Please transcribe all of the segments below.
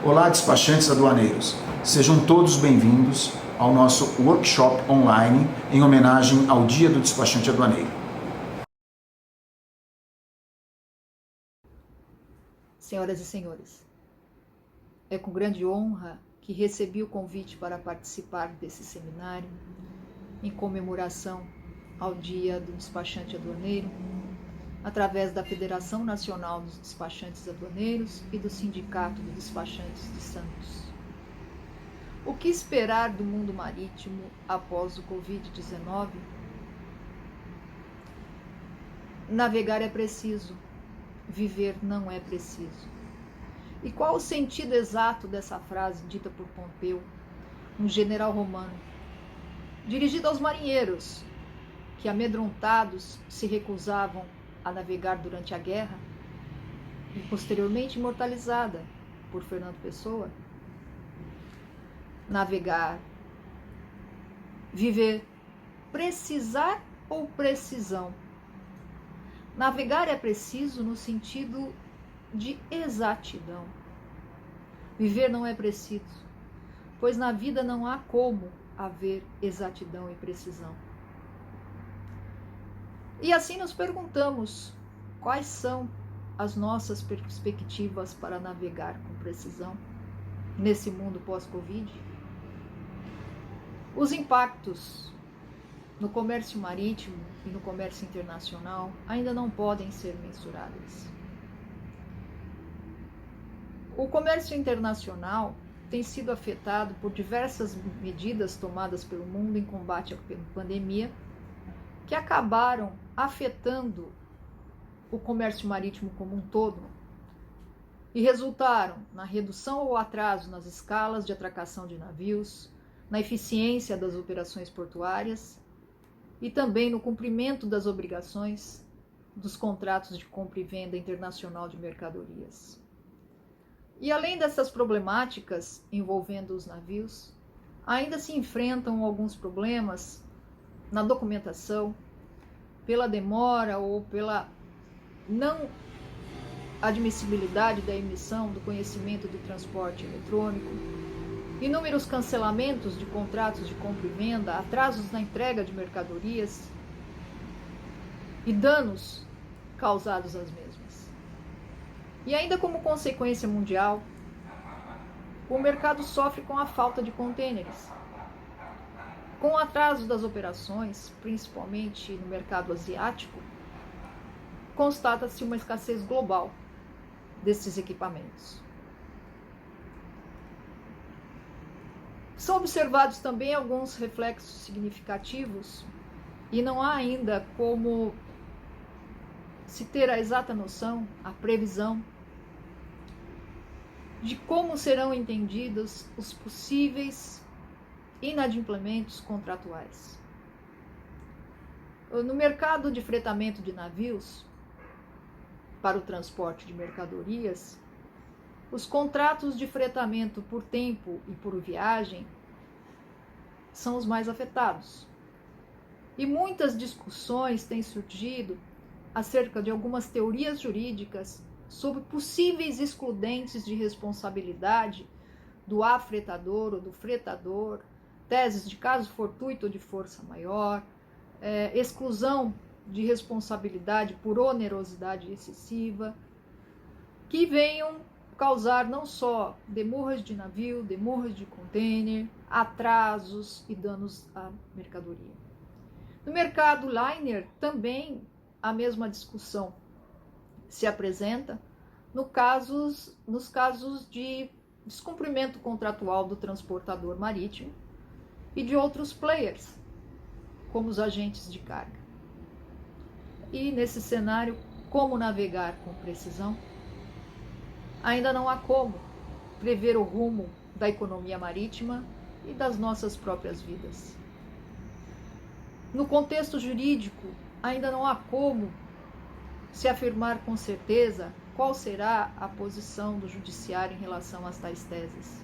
Olá, despachantes aduaneiros. Sejam todos bem-vindos ao nosso workshop online em homenagem ao Dia do Despachante Aduaneiro. Senhoras e senhores, é com grande honra que recebi o convite para participar desse seminário em comemoração ao Dia do Despachante Aduaneiro, através da Federação Nacional dos Despachantes Aduaneiros e do Sindicato dos Despachantes de Santos. O que esperar do mundo marítimo após o Covid-19? Navegar é preciso, viver não é preciso. E qual o sentido exato dessa frase dita por Pompeu, um general romano, dirigida aos marinheiros que, amedrontados, se recusavam a navegar durante a guerra e posteriormente imortalizada por Fernando Pessoa? Navegar, viver, precisar ou precisão? Navegar é preciso no sentido de exatidão. Viver não é preciso, pois na vida não há como haver exatidão e precisão. E assim nos perguntamos, quais são as nossas perspectivas para navegar com precisão nesse mundo pós-Covid? Os impactos no comércio marítimo e no comércio internacional ainda não podem ser mensuráveis. O comércio internacional tem sido afetado por diversas medidas tomadas pelo mundo em combate à pandemia, que acabaram afetando o comércio marítimo como um todo e resultaram na redução ou atraso nas escalas de atracação de navios, na eficiência das operações portuárias e também no cumprimento das obrigações dos contratos de compra e venda internacional de mercadorias. E além dessas problemáticas envolvendo os navios, ainda se enfrentam alguns problemas na documentação, pela demora ou pela não admissibilidade da emissão do conhecimento do transporte eletrônico, inúmeros cancelamentos de contratos de compra e venda, atrasos na entrega de mercadorias e danos causados às mesmas. E ainda como consequência mundial, o mercado sofre com a falta de contêineres. Com o atraso das operações, principalmente no mercado asiático, constata-se uma escassez global desses equipamentos. São observados também alguns reflexos significativos e não há ainda como se ter a exata noção, a previsão de como serão entendidos os possíveis inadimplementos contratuais. No mercado de fretamento de navios para o transporte de mercadorias, os contratos de fretamento por tempo e por viagem são os mais afetados. E muitas discussões têm surgido acerca de algumas teorias jurídicas sobre possíveis excludentes de responsabilidade do afretador ou do fretador, teses de caso fortuito ou de força maior, exclusão de responsabilidade por onerosidade excessiva, que venham causar não só demurras de navio, demurras de container, atrasos e danos à mercadoria. No mercado liner também a mesma discussão se apresenta nos casos de descumprimento contratual do transportador marítimo e de outros players, como os agentes de carga. E nesse cenário, como navegar com precisão? Ainda não há como prever o rumo da economia marítima e das nossas próprias vidas. No contexto jurídico, ainda não há como se afirmar com certeza qual será a posição do judiciário em relação às tais teses.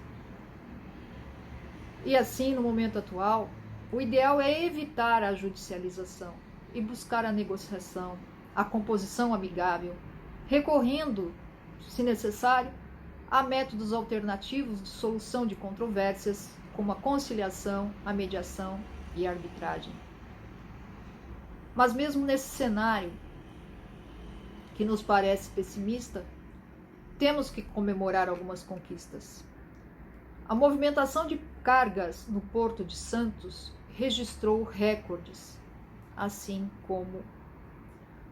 E assim, no momento atual, o ideal é evitar a judicialização e buscar a negociação, a composição amigável, recorrendo, se necessário, há métodos alternativos de solução de controvérsias, como a conciliação, a mediação e a arbitragem. Mas mesmo nesse cenário, que nos parece pessimista, temos que comemorar algumas conquistas. A movimentação de cargas no Porto de Santos registrou recordes, assim como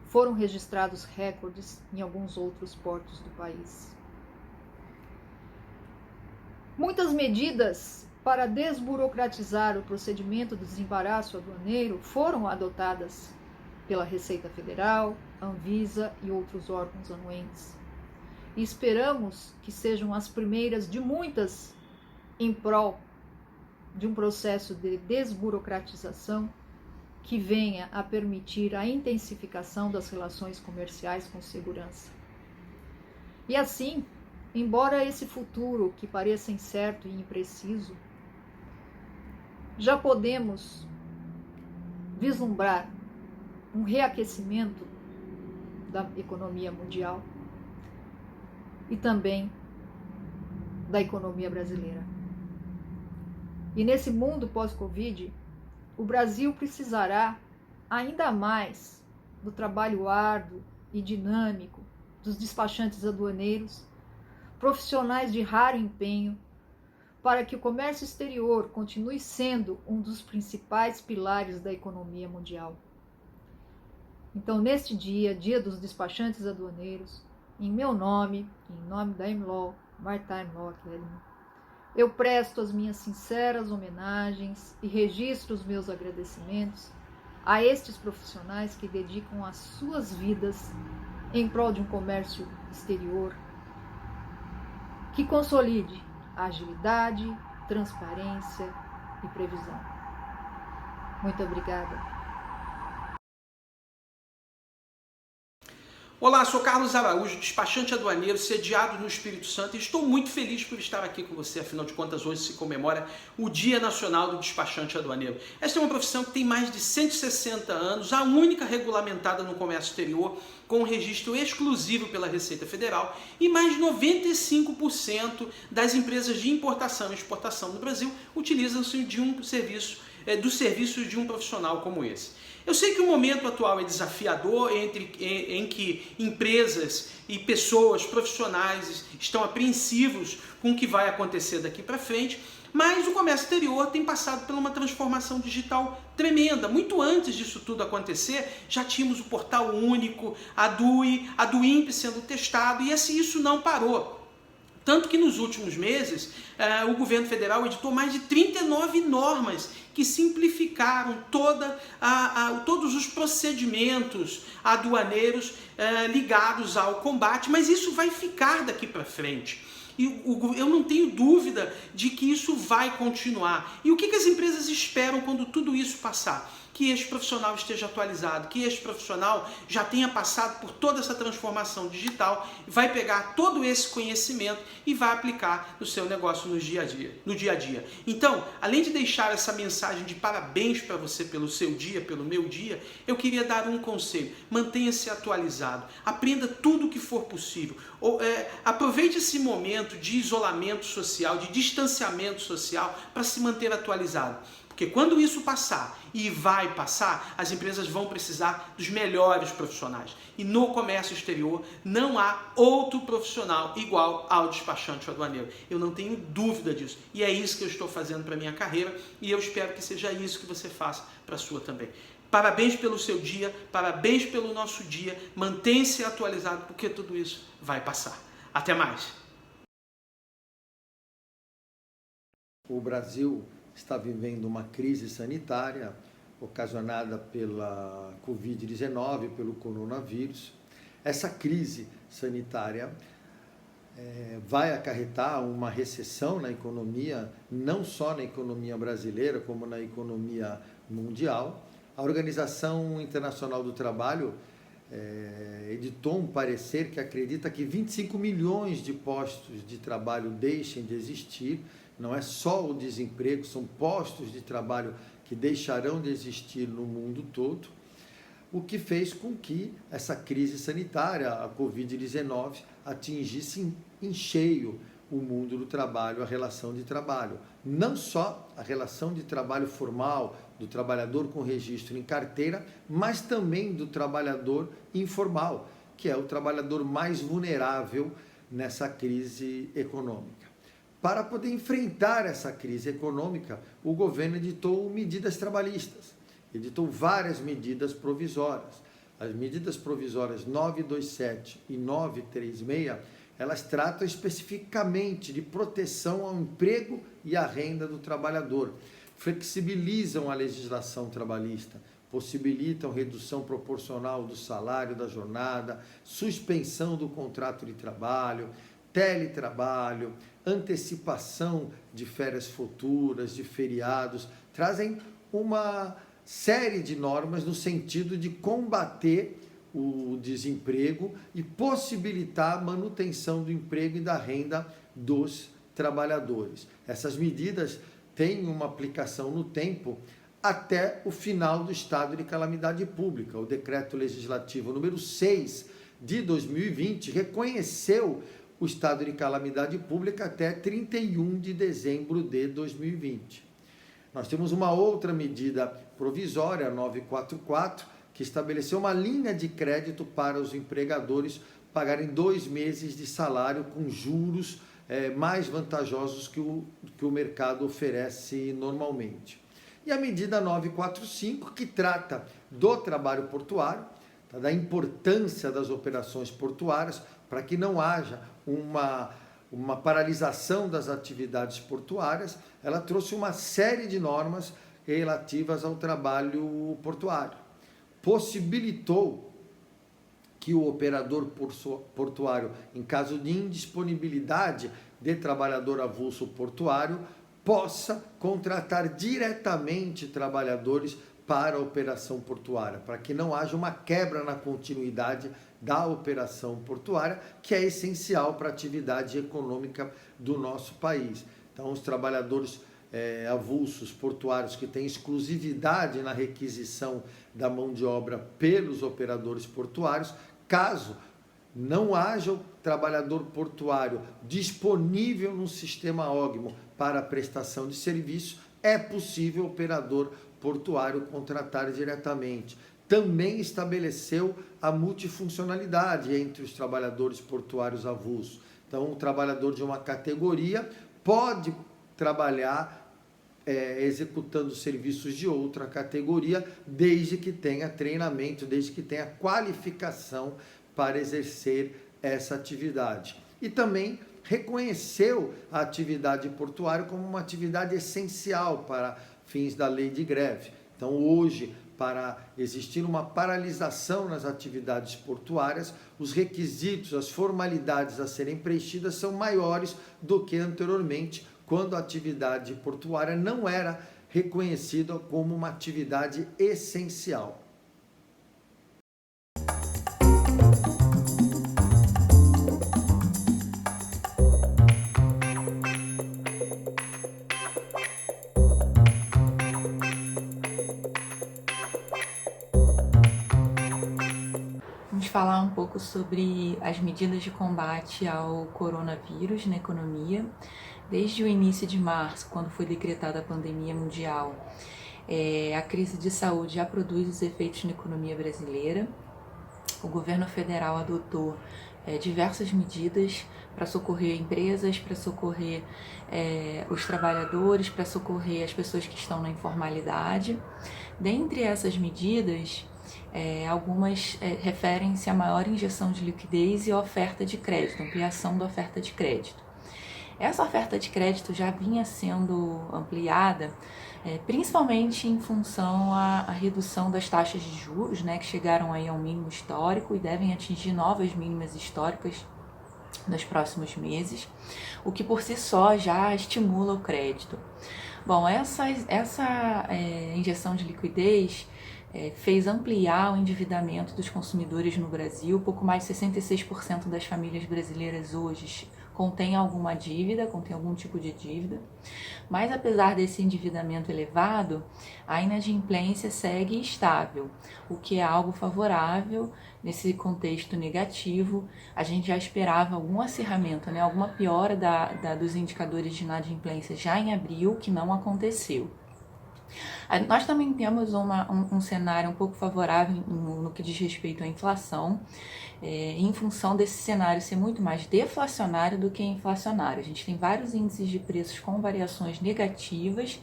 foram registrados recordes em alguns outros portos do país. Muitas medidas para desburocratizar o procedimento do desembaraço aduaneiro foram adotadas pela Receita Federal, Anvisa e outros órgãos anuentes. E esperamos que sejam as primeiras de muitas em prol de um processo de desburocratização que venha a permitir a intensificação das relações comerciais com segurança. E assim, embora esse futuro que pareça incerto e impreciso, já podemos vislumbrar um reaquecimento da economia mundial e também da economia brasileira. E nesse mundo pós-Covid, o Brasil precisará ainda mais do trabalho árduo e dinâmico dos despachantes aduaneiros, profissionais de raro empenho, para que o comércio exterior continue sendo um dos principais pilares da economia mundial. Então, neste dia, Dia dos Despachantes Aduaneiros, em meu nome, em nome da MLAW, Maritime Law Academy, eu presto as minhas sinceras homenagens e registro os meus agradecimentos a estes profissionais que dedicam as suas vidas em prol de um comércio exterior que consolide a agilidade, transparência e previsão. Muito obrigada. Olá, sou Carlos Araújo, despachante aduaneiro, sediado no Espírito Santo, e estou muito feliz por estar aqui com você. Afinal de contas, hoje se comemora o Dia Nacional do Despachante Aduaneiro. Esta é uma profissão que tem mais de 160 anos, a única regulamentada no comércio exterior, com um registro exclusivo pela Receita Federal, e mais de 95% das empresas de importação e exportação no Brasil utilizam-se de um serviço, dos serviços de um profissional como esse. Eu sei que o momento atual é desafiador, em que empresas e pessoas profissionais estão apreensivos com o que vai acontecer daqui para frente, mas o comércio exterior tem passado por uma transformação digital tremenda. Muito antes disso tudo acontecer, já tínhamos o portal único, a DUI, a do INPE sendo testado, e isso não parou. Tanto que nos últimos meses, o governo federal editou mais de 39 normas que simplificaram todos os procedimentos aduaneiros ligados ao combate, mas isso vai ficar daqui para frente. E eu não tenho dúvida de que isso vai continuar. E o que as empresas esperam quando tudo isso passar? Que este profissional esteja atualizado, que este profissional já tenha passado por toda essa transformação digital, vai pegar todo esse conhecimento e vai aplicar no seu negócio no dia a dia. Então, além de deixar essa mensagem de parabéns para você pelo seu dia, pelo meu dia, eu queria dar um conselho: mantenha-se atualizado, aprenda tudo o que for possível. Aproveite esse momento de isolamento social, de distanciamento social, para se manter atualizado. Porque quando isso passar, e vai passar, as empresas vão precisar dos melhores profissionais. E no comércio exterior não há outro profissional igual ao despachante aduaneiro. Eu não tenho dúvida disso. E é isso que eu estou fazendo para a minha carreira, e eu espero que seja isso que você faça para a sua também. Parabéns pelo seu dia, parabéns pelo nosso dia. Mantenha-se atualizado, porque tudo isso vai passar. Até mais. O Brasil está vivendo uma crise sanitária ocasionada pela Covid-19, pelo coronavírus. Essa crise sanitária vai acarretar uma recessão na economia, não só na economia brasileira, como na economia mundial. A Organização Internacional do Trabalho editou um parecer que acredita que 25 milhões de postos de trabalho deixem de existir. Não é só o desemprego, são postos de trabalho que deixarão de existir no mundo todo, o que fez com que essa crise sanitária, a Covid-19, atingisse em cheio o mundo do trabalho, a relação de trabalho. Não só a relação de trabalho formal, do trabalhador com registro em carteira, mas também do trabalhador informal, que é o trabalhador mais vulnerável nessa crise econômica. Para poder enfrentar essa crise econômica, o governo editou medidas trabalhistas, editou várias medidas provisórias. As medidas provisórias 927 e 936, elas tratam especificamente de proteção ao emprego e à renda do trabalhador, flexibilizam a legislação trabalhista, possibilitam redução proporcional do salário da jornada, suspensão do contrato de trabalho, teletrabalho, antecipação de férias futuras, de feriados, trazem uma série de normas no sentido de combater o desemprego e possibilitar a manutenção do emprego e da renda dos trabalhadores. Essas medidas têm uma aplicação no tempo até o final do estado de calamidade pública. O decreto legislativo número 6 de 2020 reconheceu o estado de calamidade pública até 31 de dezembro de 2020. Nós temos uma outra medida provisória, 944, que estabeleceu uma linha de crédito para os empregadores pagarem 2 meses de salário com juros mais vantajosos que o mercado oferece normalmente. E a medida 945, que trata do trabalho portuário, da importância das operações portuárias, para que não haja uma paralisação das atividades portuárias, ela trouxe uma série de normas relativas ao trabalho portuário. Possibilitou que o operador portuário, em caso de indisponibilidade de trabalhador avulso portuário, possa contratar diretamente trabalhadores para a operação portuária, para que não haja uma quebra na continuidade da operação portuária, que é essencial para a atividade econômica do nosso país. Então, os trabalhadores avulsos portuários que têm exclusividade na requisição da mão de obra pelos operadores portuários, caso não haja o trabalhador portuário disponível no sistema OGMO para a prestação de serviço, é possível o operador portuário contratar diretamente. Também estabeleceu a multifuncionalidade entre os trabalhadores portuários avulsos. Então, o trabalhador de uma categoria pode trabalhar executando serviços de outra categoria, desde que tenha treinamento, desde que tenha qualificação para exercer essa atividade. E também reconheceu a atividade portuária como uma atividade essencial para fins da lei de greve. Então, hoje, para existir uma paralisação nas atividades portuárias, os requisitos, as formalidades a serem preenchidas são maiores do que anteriormente, quando a atividade portuária não era reconhecida como uma atividade essencial. Vamos falar um pouco sobre as medidas de combate ao coronavírus na economia. Desde o início de março, quando foi decretada a pandemia mundial, a crise de saúde já produz os efeitos na economia brasileira. O governo federal adotou diversas medidas para socorrer empresas, para socorrer os trabalhadores, para socorrer as pessoas que estão na informalidade. Dentre essas medidas, algumas referem-se à maior injeção de liquidez e oferta de crédito, ampliação da oferta de crédito. Essa oferta de crédito já vinha sendo ampliada, principalmente em função à redução das taxas de juros, que chegaram aí ao mínimo histórico e devem atingir novas mínimas históricas nos próximos meses, o que por si só já estimula o crédito. Bom, essa injeção de liquidez fez ampliar o endividamento dos consumidores no Brasil. Pouco mais de 66% das famílias brasileiras hoje contém alguma dívida, contém algum tipo de dívida. Mas apesar desse endividamento elevado, a inadimplência segue estável, o que é algo favorável nesse contexto negativo. A gente já esperava algum acirramento, né, alguma piora dos indicadores de inadimplência já em abril, que não aconteceu. Nós também temos um cenário um pouco favorável no que diz respeito à inflação, em função desse cenário ser muito mais deflacionário do que inflacionário. A gente tem vários índices de preços com variações negativas,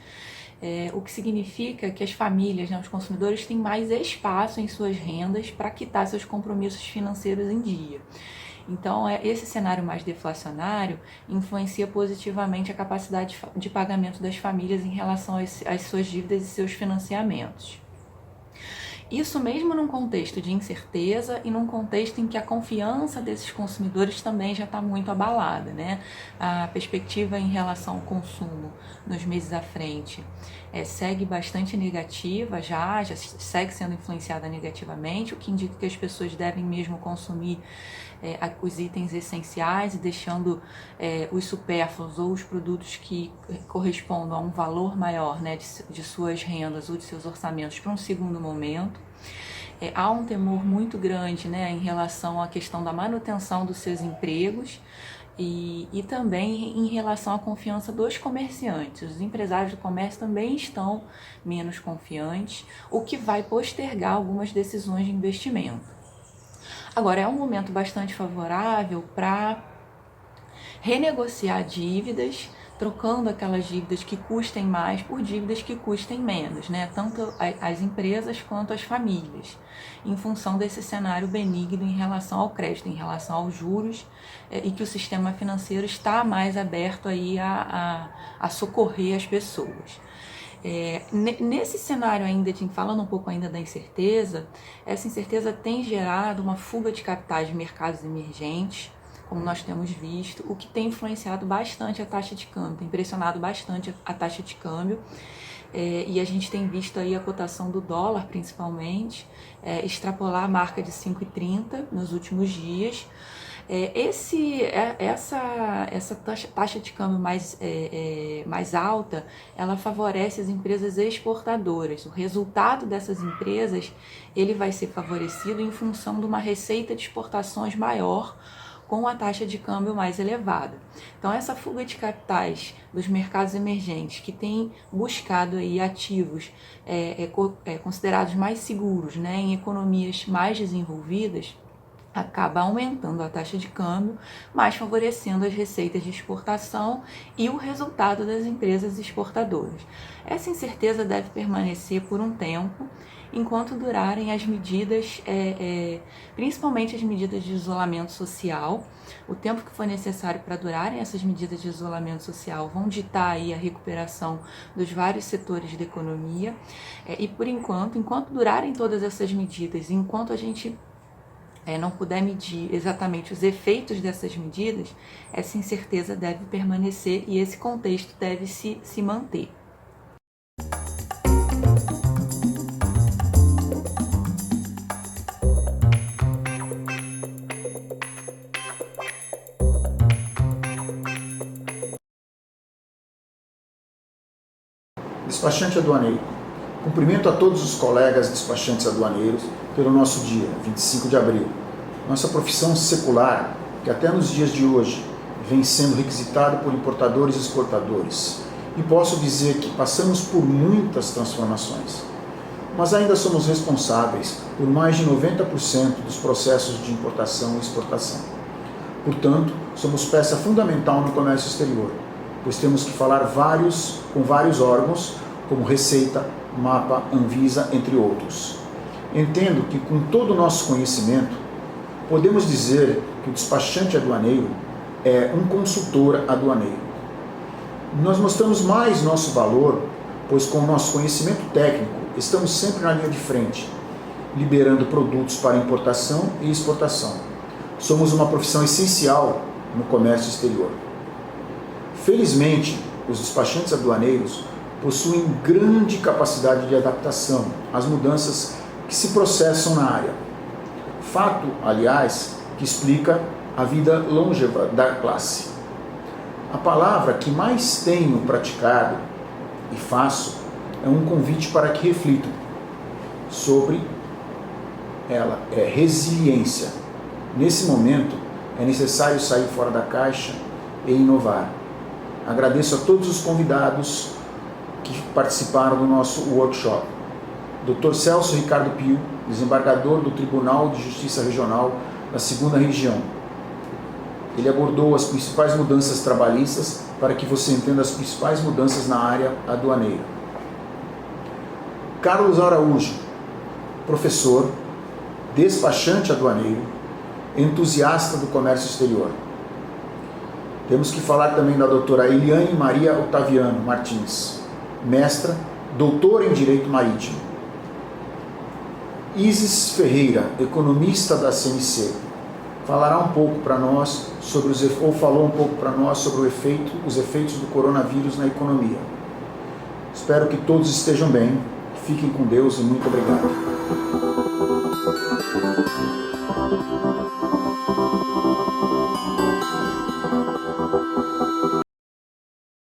o que significa que as famílias, né, os consumidores, têm mais espaço em suas rendas para quitar seus compromissos financeiros em dia. Então, esse cenário mais deflacionário influencia positivamente a capacidade de pagamento das famílias em relação às suas dívidas e seus financiamentos. Isso mesmo num contexto de incerteza e num contexto em que a confiança desses consumidores também já está muito abalada, né? A perspectiva em relação ao consumo nos meses à frente segue bastante negativa, já segue sendo influenciada negativamente, o que indica que as pessoas devem mesmo consumir os itens essenciais e deixando os supérfluos ou os produtos que correspondam a um valor maior, né, de suas rendas ou de seus orçamentos para um segundo momento. Há um temor muito grande, né, em relação à questão da manutenção dos seus empregos e também em relação à confiança dos comerciantes. Os empresários do comércio também estão menos confiantes, o que vai postergar algumas decisões de investimento. Agora, é um momento bastante favorável para renegociar dívidas, trocando aquelas dívidas que custem mais por dívidas que custem menos, né? Tanto as empresas quanto as famílias, em função desse cenário benigno em relação ao crédito, em relação aos juros, e que o sistema financeiro está mais aberto aí a socorrer as pessoas. Nesse cenário ainda, falando um pouco ainda da incerteza, essa incerteza tem gerado uma fuga de capitais de mercados emergentes, como nós temos visto, o que tem influenciado bastante a taxa de câmbio, tem pressionado bastante a taxa de câmbio, e a gente tem visto aí a cotação do dólar, principalmente, extrapolar a marca de 5,30 nos últimos dias. Essa taxa de câmbio mais alta, ela favorece as empresas exportadoras. O resultado dessas empresas, ele vai ser favorecido em função de uma receita de exportações maior, com a taxa de câmbio mais elevada. Então, essa fuga de capitais dos mercados emergentes, que tem buscado aí ativos considerados mais seguros, né, em economias mais desenvolvidas, acaba aumentando a taxa de câmbio, mas favorecendo as receitas de exportação e o resultado das empresas exportadoras. Essa incerteza deve permanecer por um tempo, enquanto durarem as medidas, principalmente as medidas de isolamento social. O tempo que for necessário para durarem essas medidas de isolamento social vão ditar aí a recuperação dos vários setores da economia, e por enquanto durarem todas essas medidas, enquanto a gente não puder medir exatamente os efeitos dessas medidas, essa incerteza deve permanecer e esse contexto deve se manter. Despachante aduaneiro. Cumprimento a todos os colegas despachantes aduaneiros pelo nosso dia, 25 de abril. Nossa profissão secular, que até nos dias de hoje vem sendo requisitada por importadores e exportadores. E posso dizer que passamos por muitas transformações, mas ainda somos responsáveis por mais de 90% dos processos de importação e exportação. Portanto, somos peça fundamental no comércio exterior, pois temos que falar com vários órgãos, como Receita, Mapa, Anvisa, entre outros. Entendo que, com todo o nosso conhecimento, podemos dizer que o despachante aduaneiro é um consultor aduaneiro. Nós mostramos mais nosso valor, pois com o nosso conhecimento técnico, estamos sempre na linha de frente, liberando produtos para importação e exportação. Somos uma profissão essencial no comércio exterior. Felizmente, os despachantes aduaneiros possuem grande capacidade de adaptação às mudanças que se processam na área. Fato, aliás, que explica a vida longeva da classe. A palavra que mais tenho praticado e faço é um convite para que reflitam sobre ela, é resiliência. Nesse momento, é necessário sair fora da caixa e inovar. Agradeço a todos os convidados que participaram do nosso workshop. Dr. Celso Ricardo Pio, desembargador do Tribunal de Justiça Regional da 2ª Região. Ele abordou as principais mudanças trabalhistas para que você entenda as principais mudanças na área aduaneira. Carlos Araújo, professor, despachante aduaneiro, entusiasta do comércio exterior. Temos que falar também da doutora Eliane Maria Otaviano Martins, mestra, doutora em Direito Marítimo. Isis Ferreira, economista da CNC, falará um pouco para nós sobre falou um pouco para nós sobre os efeitos do coronavírus na economia. Espero que todos estejam bem, fiquem com Deus e muito obrigado.